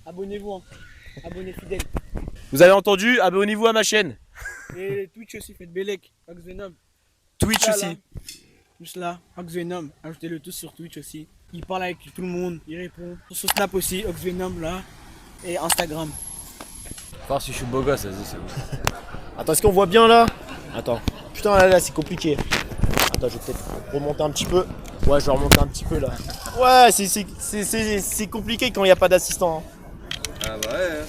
Abonnez-vous, hein. Abonnez fidèles. Vous avez entendu? Abonnez-vous à ma chaîne. Et Twitch aussi, faites Belek, Max Venom. Twitch Là, aussi. là. Juste là, Max Venom. Ajoutez-le tous sur Twitch aussi. Il parle avec tout le monde, il répond. Sur Snap aussi, Ox Venom là. Et Instagram. Voir si je suis beau gosse, vas-y, c'est bon. Attends, est-ce qu'on voit bien là? Attends. Putain, là, c'est compliqué. Attends, je vais peut-être remonter un petit peu. Ouais, je vais remonter un petit peu là. Ouais, c'est compliqué quand il n'y a pas d'assistant. Hein. Ah bah ouais.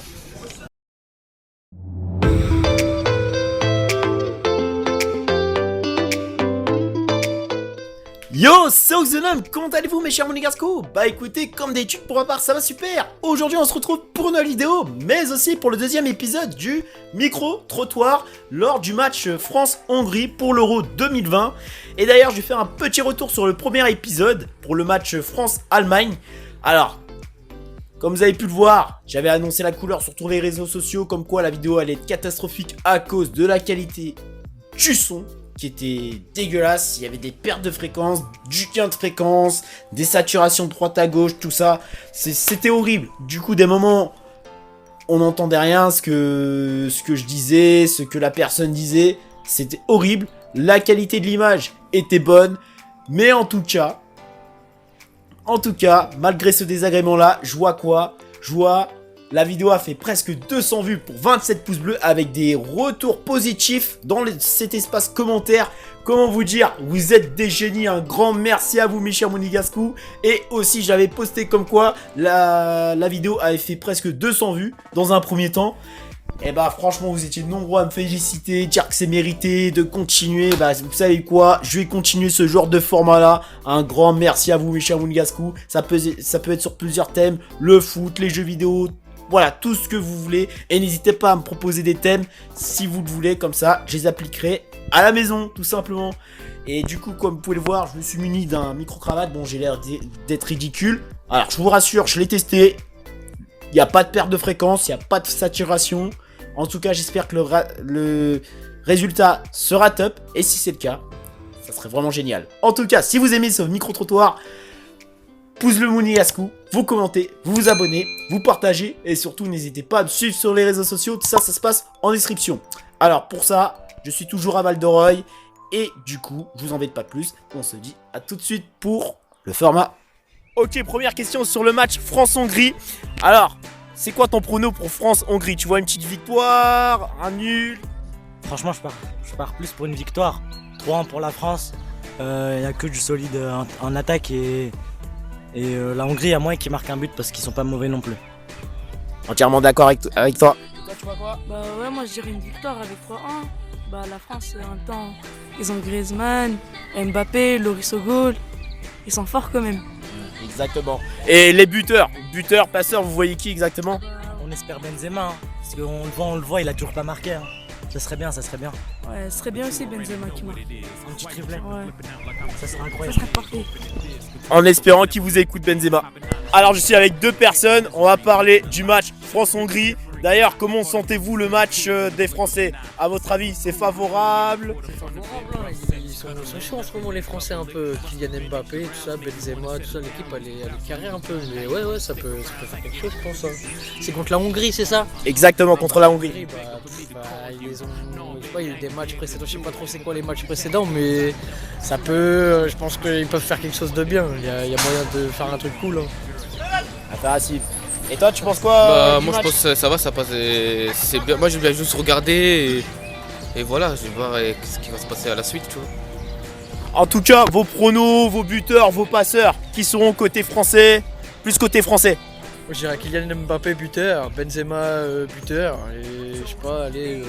Yo, c'est Oxenum, comment allez-vous mes chers monégascos? Bah écoutez, comme d'habitude pour ma part, ça va super. Aujourd'hui on se retrouve pour une nouvelle vidéo, mais aussi pour le deuxième épisode du micro-trottoir lors du match France-Hongrie pour l'Euro 2020. Et d'ailleurs je vais faire un petit retour sur le premier épisode pour le match France-Allemagne. Alors, comme vous avez pu le voir, j'avais annoncé la couleur sur tous les réseaux sociaux, comme quoi la vidéo allait être catastrophique à cause de la qualité du son, qui était dégueulasse. Il y avait des pertes de fréquences, du gain de fréquence, des saturations de droite à gauche, tout ça. C'était horrible. Du coup, des moments, on n'entendait rien, ce que je disais, ce que la personne disait. C'était horrible. La qualité de l'image était bonne. Mais en tout cas, malgré ce désagrément-là, je vois quoi? Je vois... La vidéo a fait presque 200 vues pour 27 pouces bleus avec des retours positifs dans cet espace commentaire. Comment vous dire, vous êtes des génies, un grand merci à vous mes chers monégascous. Et aussi j'avais posté comme quoi la vidéo avait fait presque 200 vues dans un premier temps. Et bah franchement vous étiez nombreux à me féliciter, dire que c'est mérité, de continuer. Bah vous savez quoi, je vais continuer ce genre de format là. Un grand merci à vous mes chers monégascous. Ça peut être sur plusieurs thèmes, le foot, les jeux vidéo. Voilà, tout ce que vous voulez. Et n'hésitez pas à me proposer des thèmes si vous le voulez. Comme ça, je les appliquerai à la maison, tout simplement. Et du coup, comme vous pouvez le voir, je me suis muni d'un micro-cravate. Bon, j'ai l'air d'être ridicule. Alors, je vous rassure, je l'ai testé. Il n'y a pas de perte de fréquence, il n'y a pas de saturation. En tout cas, j'espère que le résultat sera top. Et si c'est le cas, ça serait vraiment génial. En tout cas, si vous aimez ce micro-trottoir, pouce le monégascou, vous commentez, vous vous abonnez, vous partagez et surtout n'hésitez pas à me suivre sur les réseaux sociaux, tout ça, ça se passe en description. Alors pour ça, je suis toujours à Val d'Oreuil et du coup, je vous embête pas plus, on se dit à tout de suite pour le format. Ok, première question sur le match France-Hongrie. Alors, c'est quoi ton prono pour France-Hongrie? Tu vois une petite victoire, un nul? Franchement, je pars plus pour une victoire. 3-1 pour la France. Il n'y a que du solide en attaque et la Hongrie, à moins qu'ils marquent un but parce qu'ils sont pas mauvais non plus. Entièrement d'accord avec toi. Et toi, tu vois quoi? Bah ouais, moi je dirais une victoire avec 3-1. Bah la France, en même temps, ils ont Griezmann, Mbappé, Loris au goal. Ils sont forts quand même. Exactement. Et les buteurs, passeurs, vous voyez qui exactement? On espère Benzema, hein, parce qu'on le voit, il a toujours pas marqué. Hein. Ça serait bien. Ouais, ce serait bien aussi Benzema qui marque. Un petit triplet. Ouais, Ça serait ça incroyable. serait parfait. En espérant qu'il vous écoute Benzema. Alors je suis avec deux personnes, on va parler du match France-Hongrie. D'ailleurs, comment sentez-vous le match des Français? À votre avis, c'est favorable? Ils sont chauds en ce moment les Français un peu, Kylian Mbappé, tout ça, Benzema, tout ça, l'équipe elle est carrée un peu, mais ouais ça peut faire quelque chose je pense. Hein. C'est contre la Hongrie c'est ça? Exactement, contre la Hongrie. Ils les ont, je sais pas, il y a eu des matchs précédents, je sais pas trop c'est quoi les matchs précédents, mais ça peut, je pense qu'ils peuvent faire quelque chose de bien, il y a moyen de faire un truc cool. Hein. Impératif. Et toi, tu penses quoi Moi je pense que ça va, ça passe. C'est bien. Moi je vais juste regarder et voilà, je vais voir ce qui va se passer à la suite, tu vois. En tout cas, vos pronos, vos buteurs, vos passeurs, qui seront côté français, plus côté français? Moi je dirais Kylian Mbappé buteur, Benzema buteur, et je sais pas, allez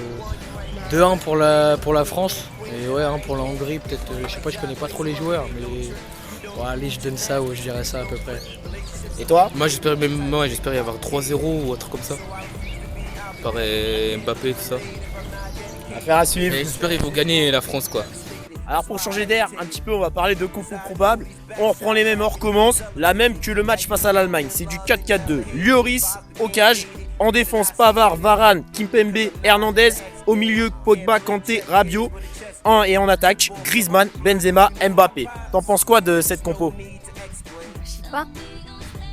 2-1 pour la France, et ouais 1 pour la Hongrie, peut-être, je sais pas, je connais pas trop les joueurs, mais ouais, allez je donne ça, ouais, je dirais ça à peu près. Et toi? Moi j'espère y avoir 3-0 ou un truc comme ça. Par Mbappé, tout ça. Affaire à suivre. Et j'espère qu'ils vont gagner la France quoi. Alors pour changer d'air un petit peu, on va parler de conflit probable. On reprend les mêmes, on recommence. La même que le match face à l'Allemagne. C'est du 4-4-2. Lloris au cage. En défense, Pavard, Varane, Kimpembe, Hernandez. Au milieu, Pogba, Kanté, Rabiot. Et en attaque, Griezmann, Benzema, Mbappé. T'en penses quoi de cette compo? Je sais pas.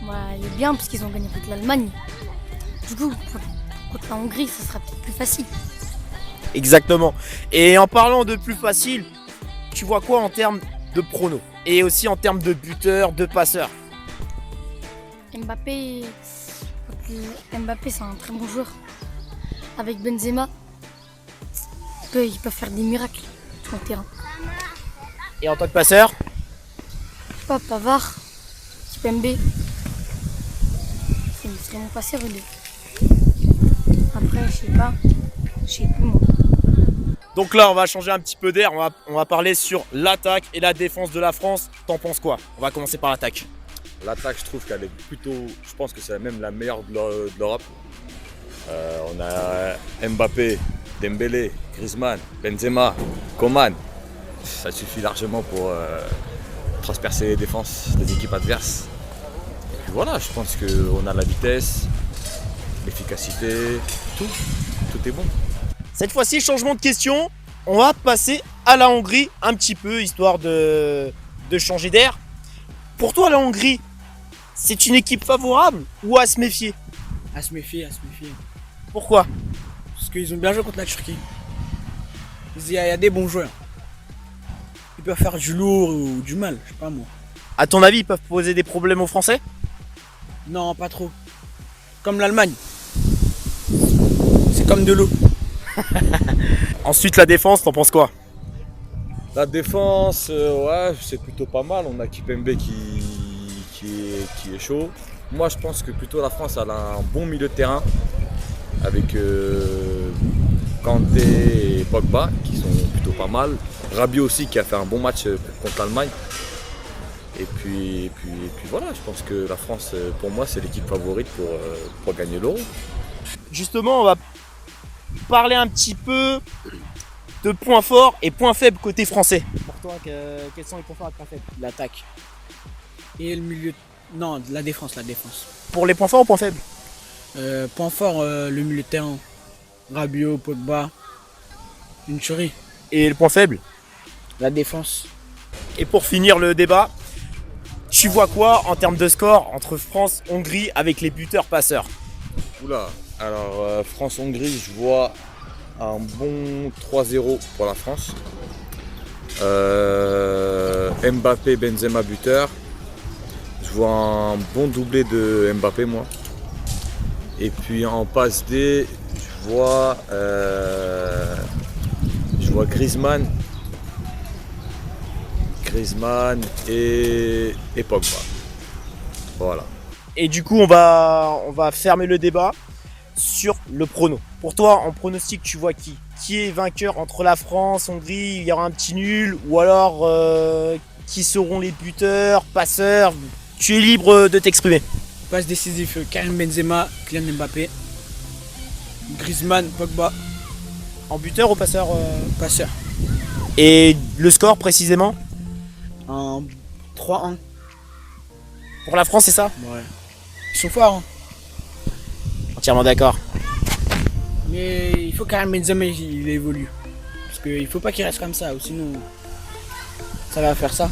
Bah, elle est bien parce qu'ils ont gagné contre l'Allemagne. Du coup, contre la Hongrie, ça sera peut-être plus facile. Exactement. Et en parlant de plus facile, tu vois quoi en termes de pronos? Et aussi en termes de buteurs, de passeurs? Mbappé, Mbappé c'est un très bon joueur. Avec Benzema, il peut faire des miracles sur le terrain. Et en tant que passeur? Je sais pas, Pavard, Kipembe, c'est mon passeur, il est. Après, je sais plus moi. Donc là, on va changer un petit peu d'air. On va parler sur l'attaque et la défense de la France. T'en penses quoi? On va commencer par l'attaque. L'attaque, je trouve qu'elle est plutôt. Je pense que c'est même la meilleure de l'Europe. On a Mbappé, Dembélé, Griezmann, Benzema, Coman. Ça suffit largement pour transpercer les défenses des équipes adverses. Et puis voilà, je pense qu'on a la vitesse, l'efficacité, tout est bon. Cette fois-ci, changement de question. On va passer à la Hongrie un petit peu, histoire de changer d'air. Pour toi, la Hongrie, c'est une équipe favorable ou à se méfier? À se méfier, à se méfier. Pourquoi? Parce qu'ils ont bien joué contre la Turquie. Il y a des bons joueurs. Ils peuvent faire du lourd ou du mal, je sais pas moi. À ton avis, ils peuvent poser des problèmes aux Français? Non, pas trop. Comme l'Allemagne. C'est comme de l'eau. Ensuite, la défense, t'en penses quoi? La défense, ouais, c'est plutôt pas mal. On a Kipembe qui est chaud. Moi, je pense que plutôt la France elle a un bon milieu de terrain avec Kanté et Pogba qui sont plutôt pas mal. Rabiot aussi qui a fait un bon match contre l'Allemagne. Et puis voilà, je pense que la France, pour moi, c'est l'équipe favorite pour gagner l'Euro. Justement, on va parler un petit peu de points forts et points faibles côté français. Pour toi, quels sont les points forts et points faibles? L'attaque. Et le milieu. Non, la défense. Pour les points forts ou points faibles? Point fort, le milieu de terrain. Rabiot, Pogba. Une tuerie. Et le point faible? La défense. Et pour finir le débat, tu vois quoi en termes de score entre France-Hongrie avec les buteurs-passeurs? Oula, alors France-Hongrie, je vois un bon 3-0 pour la France. Mbappé, Benzema buteur. Je vois un bon doublé de Mbappé moi. Et puis en passe D, je vois Griezmann et Pogba. Voilà. Et du coup, on va fermer le débat sur le prono. Pour toi, en pronostic, tu vois qui? Qui est vainqueur entre la France, Hongrie? Il y aura un petit nul? Ou alors, qui seront les buteurs, passeurs? Tu es libre de t'exprimer. Passe décisif, Karim Benzema, Kylian Mbappé. Griezmann, Pogba. En buteur ou passeur? Passeur. Et le score précisément? En 3-1. Pour la France, c'est ça? Ouais. Ils sont forts. Hein. Entièrement d'accord. Mais il faut Karim Benzema il évolue. Parce qu'il faut pas qu'il reste comme ça, ou sinon ça va faire ça.